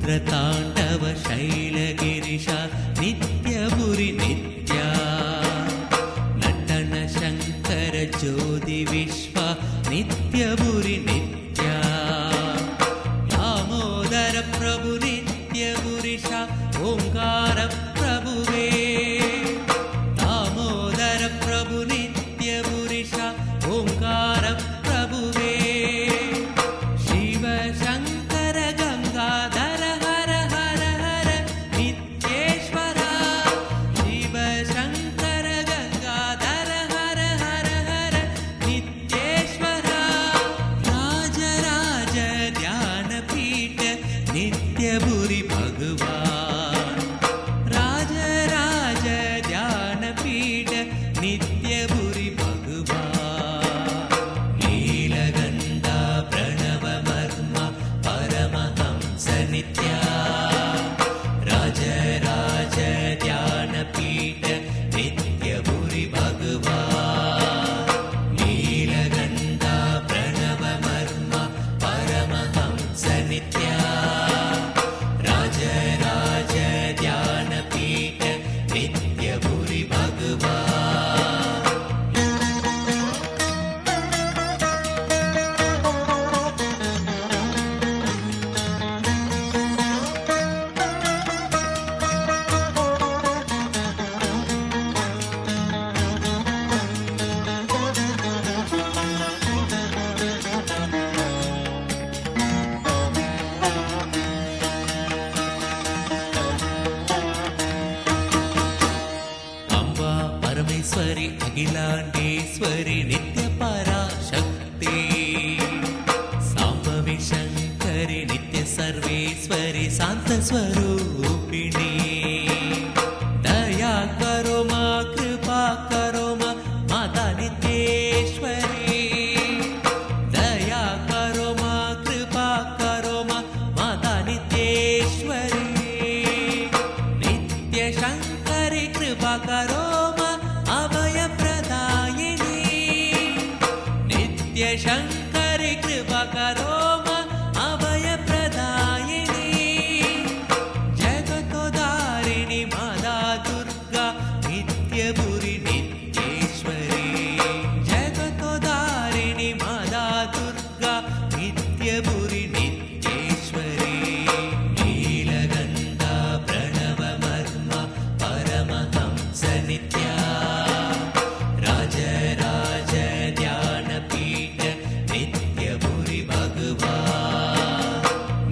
रुद्रताण्डव शैलगिरिशा नित्यपुरि नित्या नटन शङ्कर ज्योति विश्वा नित्यपुरि नित्या दामोदर प्रभु नित्यपुरिशा ओंकार प्रभुवे दामोदर प्रभु नित्यपुरिशा ओंकार प्रभुवे शिव शंकर गंगाधर हर हर हर नित्येश्वरा शिव शंकर गंगाधर हर हर हर नित्येश्वरा राज राज ध्यान पीठ नित्यपुरि भगवान राज राज ध्यान पीठ नित्यपुरि भगवान नीलगंधा प्रणव मर्म परमहंस नित्या राज राज ध्यान पीठ नित्यपुरि भगवान नीलगंधा प्रणव मर्म परमहंस नित्या राज राज ध्यान पीठ नित्यपुरि भगवान अम्बा परमेश्वरी अखिलांडेश्वरी नित्य पराशक्ति सांभवी शंकरी नित्य सर्वेश्वरी शांत स्वरूपिणी दया करो मां कृपा करो मां माता नित्येश्वरी दया करो मां कृपा करो मां माता नित्येश्वरी नित्य शंकरी कृपा करो मां अभय प्रदायिनी नित्य शंकरी कृपा करो मां अभय प्रदायिनी जगतोदारिणी माता दुर्गा नित्यपुरि नित्येश्वरी जगतोदारिणी माता दुर्गा नित्यपुरि नित्येश्वरी नीलगंधा प्रणव मर्म परमहंस नित्या राज राज ध्यान पीठ नित्यपुरि भगवान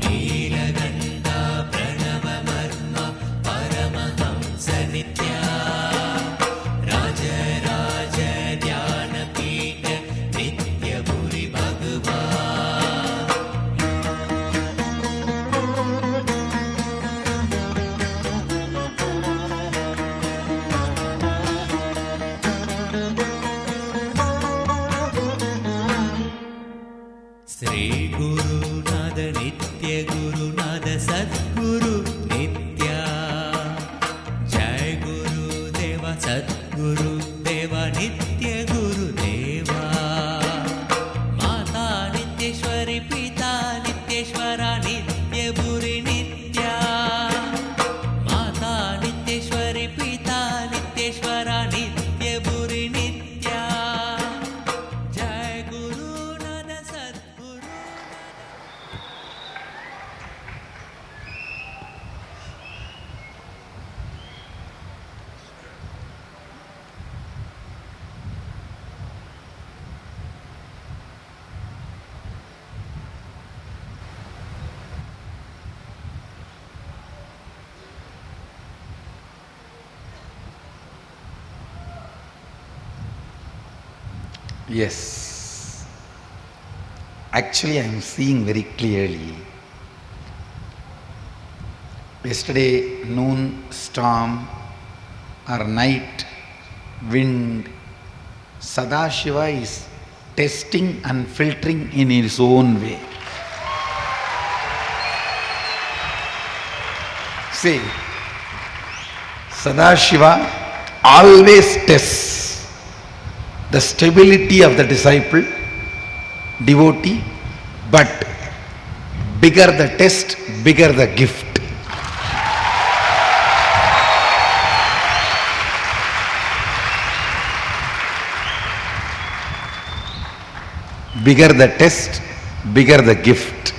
नीलगंधा प्रणव मर्म परमहंस नित्या राज राज ध्यान पीठ नित्यपुरि भगवान श्री गुरुनाथ नित्य गुरुनाथ सद्गुरु नित्या जय गुरुदेवा सद्गुरु देवा नित्य गुरुदेवा माता नित्येश्वरी पिता नित्येश्वरा नित्यपुरि नित्या माता नित्येश्वरी पिता नित्येश्वरा नित्यपुरि नित्या जय गुरुनाथ सद्गुरु Yes. Actually, I am seeing very clearly. Yesterday, noon storm or night wind, Sadashiva is testing and filtering in his own way. See, Sadashiva always tests the stability of the disciple, devotee, but bigger the test, bigger the gift. bigger the test, bigger the gift.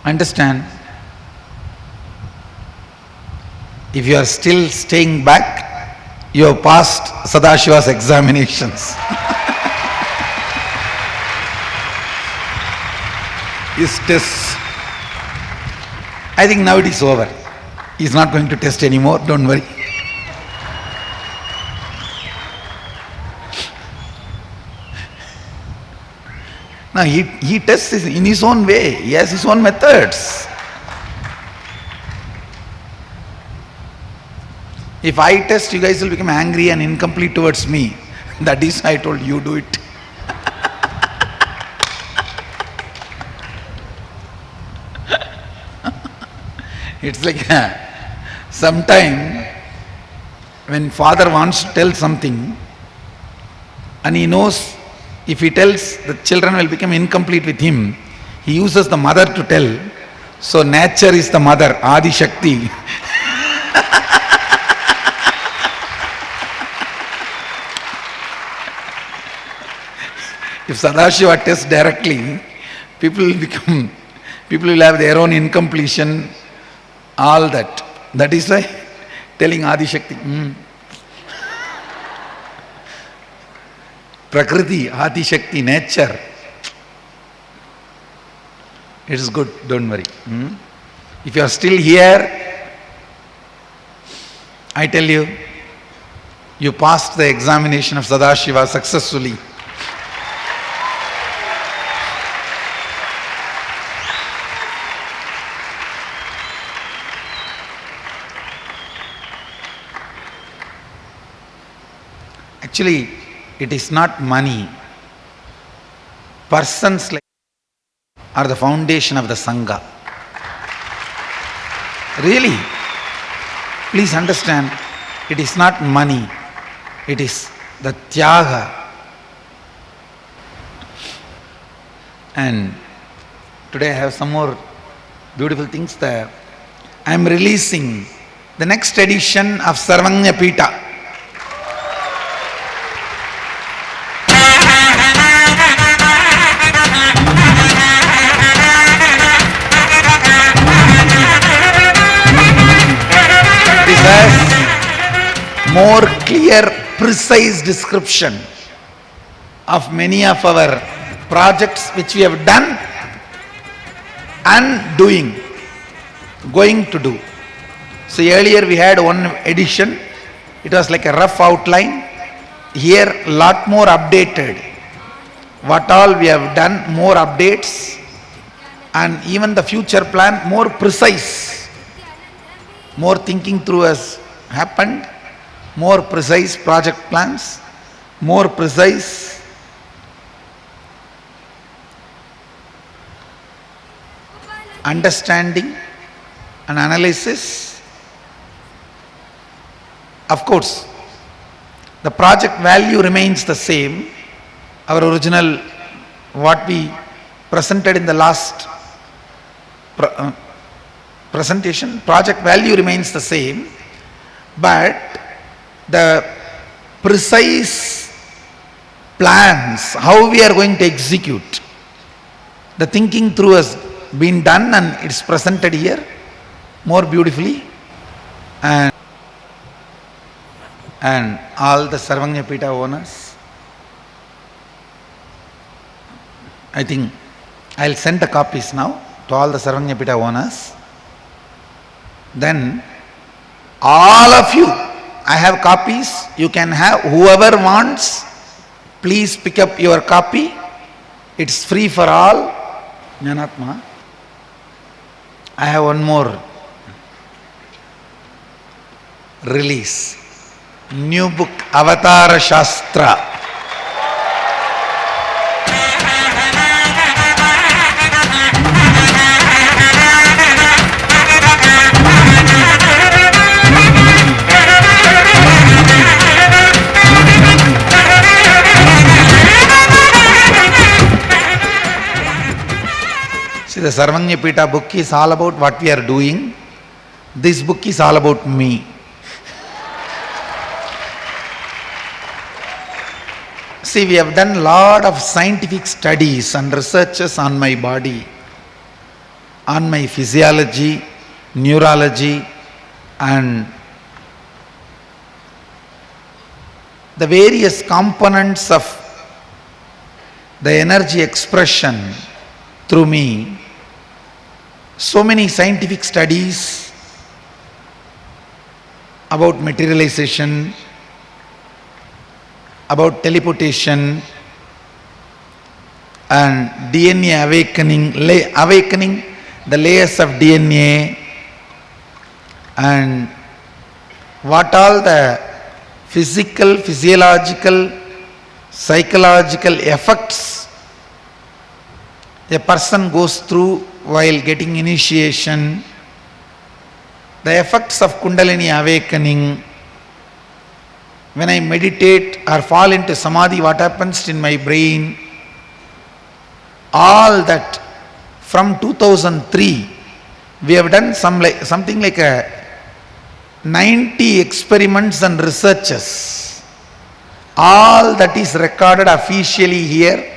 Understand? If you are still staying back, you have passed Sadashiva's examinations. His tests. I think now it is over. He is not going to test anymore, don't worry. Now he tests in his own way. He has his own methods. If I test, you guys will become angry and incomplete towards me. That is, I told you, do it. It's like sometime when father wants to tell something and he knows if he tells, the children will become incomplete with him, he uses the mother to tell. So nature is the mother, Adi Shakti. If Sadashiva tests directly, people will have their own incompletion, all that. That is why telling Adi Shakti, Prakriti, Adi Shakti, nature. It is good, don't worry. If you are still here, I tell you, you passed the examination of Sadashiva successfully. Actually, it is not money. Persons like are the foundation of the Sangha. Really, please understand, it is not money. It is the Tyaga. And today I have some more beautiful things there. I am releasing the next edition of Sarvanya Pita. More clear, precise description of many of our projects which we have done and going to do. So earlier we had one edition, it was like a rough outline. Here lot more updated. What all we have done, more updates, and even the future plan more precise. More thinking through has happened. More precise project plans, more precise understanding and analysis. Of course, the project value remains the same. Our original, what we presented in the last presentation, project value remains the same, but the precise plans, how we are going to execute, the thinking through has been done and it's presented here more beautifully. And all the Sarvanya Pita owners, I think I'll send the copies now to all the Sarvanya Pita owners. Then all of you, I have copies, you can have, whoever wants, please pick up your copy. It's free for all. Jnanatma. I have one more release. New book, Avatara Shastra. The Sarvanya Pita book is all about what we are doing. This book is all about me. See, we have done lot of scientific studies and researches on my body, on my physiology, neurology, and the various components of the energy expression through me. So many scientific studies about materialization, about teleportation and DNA awakening the layers of DNA, and what all the physical, physiological, psychological effects a person goes through while getting initiation, the effects of Kundalini awakening. When I meditate or fall into samadhi, what happens in my brain? All that from 2003, we have done something like 90 experiments and researches. All that is recorded officially here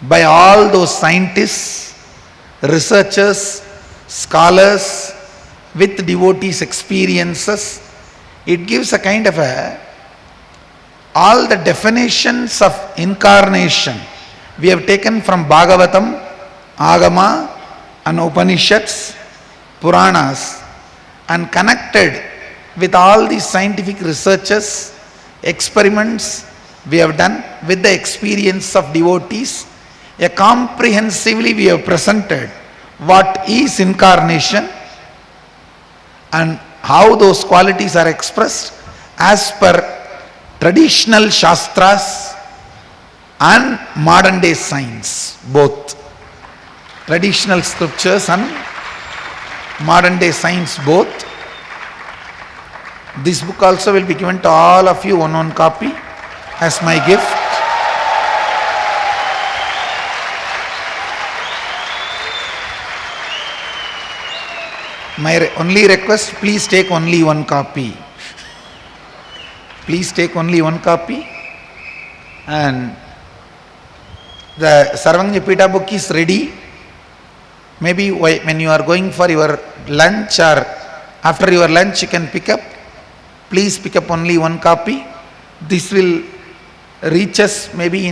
by all those scientists, researchers, scholars with devotees' experiences. It gives a kind of all the definitions of incarnation we have taken from Bhagavatam, Agama and Upanishads, Puranas, and connected with all these scientific researches, experiments we have done with the experience of devotees. Comprehensively we have presented what is incarnation and how those qualities are expressed as per traditional shastras and modern day science, both traditional scriptures and modern day science both. This book also will be given to all of you, one copy as my gift. My only request, please take only one copy. Please take only one copy. And the Sarvajñapita book is ready. Maybe when you are going for your lunch or after your lunch you can pick up. Please pick up only one copy. This will reach us maybe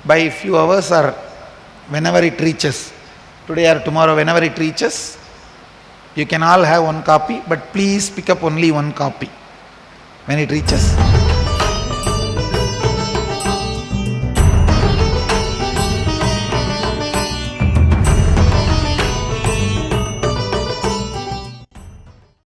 by a few hours or whenever it reaches. Today or tomorrow, whenever it reaches. You can all have one copy, but please pick up only one copy when it reaches.